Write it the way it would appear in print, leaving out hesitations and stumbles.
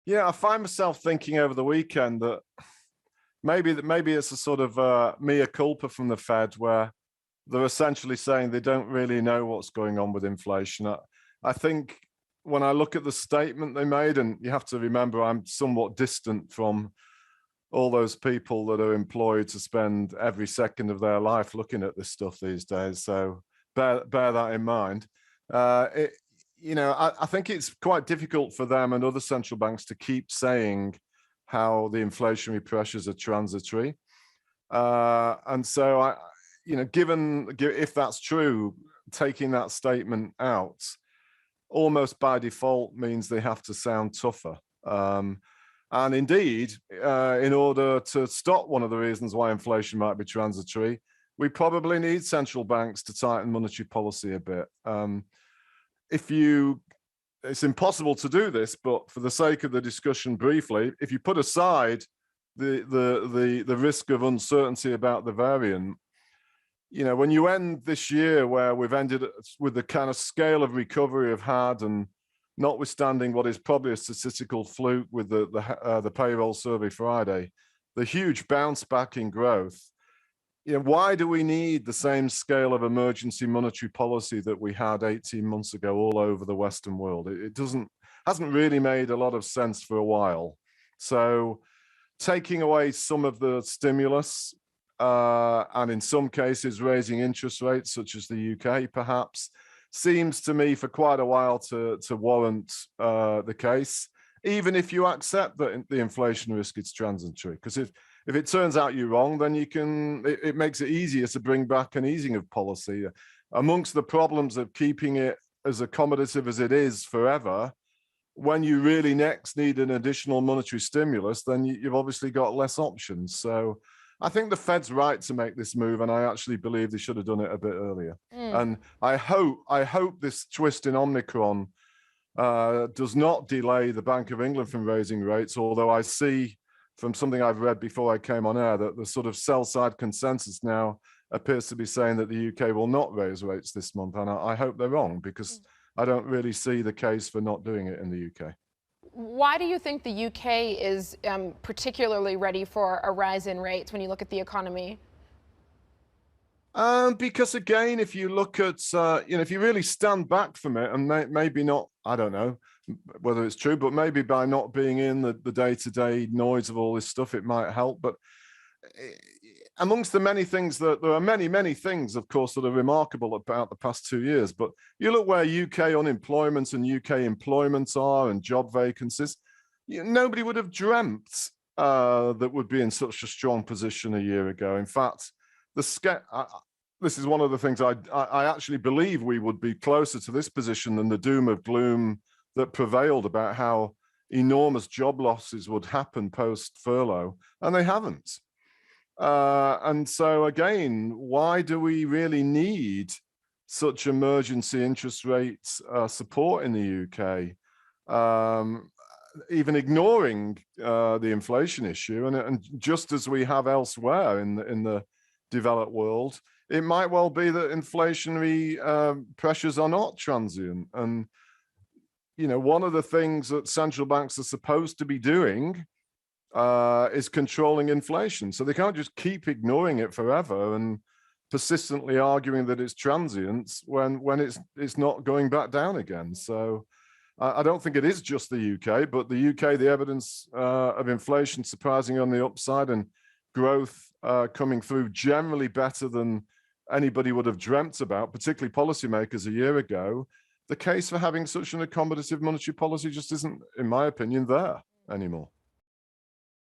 Yeah, I find myself thinking over the weekend that maybe it's a sort of mea culpa from the Fed, where they're essentially saying they don't really know what's going on with inflation. I think when I look at the statement they made, and you have to remember I'm somewhat distant from all those people that are employed to spend every second of their life looking at this stuff these days. So bear that in mind. I think it's quite difficult for them and other central banks to keep saying how the inflationary pressures are transitory. And so given if that's true, taking that statement out almost by default means they have to sound tougher. And indeed, in order to stop one of the reasons why inflation might be transitory, we probably need central banks to tighten monetary policy a bit. It's impossible to do this, but for the sake of the discussion briefly, if you put aside the risk of uncertainty about the variant, when you end this year where we've ended with the kind of scale of recovery we've had, and notwithstanding what is probably a statistical fluke with the payroll survey Friday, the huge bounce back in growth, why do we need the same scale of emergency monetary policy that we had 18 months ago all over the Western world? It hasn't really made a lot of sense for a while. So taking away some of the stimulus, and in some cases raising interest rates, such as the UK perhaps, seems to me for quite a while to warrant the case, even if you accept that the inflation risk is transitory. Because if it turns out you're wrong, then it makes it easier to bring back an easing of policy. Amongst the problems of keeping it as accommodative as it is forever, when you really next need an additional monetary stimulus, then you've obviously got less options. So I think the Fed's right to make this move, and I actually believe they should have done it a bit earlier. And I hope this twist in Omicron does not delay the Bank of England from raising rates, although I see from something I've read before I came on air that the sort of sell-side consensus now appears to be saying that the UK will not raise rates this month. And I hope they're wrong, because I don't really see the case for not doing it in the UK. Why do you think the UK is particularly ready for a rise in rates when you look at the economy? Because again, if you look at, if you really stand back from it, and maybe not, I don't know whether it's true, but maybe by not being in the day-to-day noise of all this stuff, it might help. But amongst the many things there are many things, of course, that are remarkable about the past 2 years. But you look where UK unemployment and UK employment are, and job vacancies, nobody would have dreamt that would be in such a strong position a year ago. In fact, this is one of the things I actually believe we would be closer to this position than the doom of gloom that prevailed about how enormous job losses would happen post-furlough, and they haven't. And so again, why do we really need such emergency interest rate support in the UK? Even ignoring the inflation issue, and just as we have elsewhere in the developed world, it might well be that inflationary pressures are not transient. And one of the things that central banks are supposed to be doing is controlling inflation. So they can't just keep ignoring it forever and persistently arguing that it's transient when it's not going back down again. So I don't think it is just the UK, but the UK, the evidence of inflation surprising on the upside, and growth coming through generally better than anybody would have dreamt about, particularly policymakers a year ago. The case for having such an accommodative monetary policy just isn't, in my opinion, there anymore.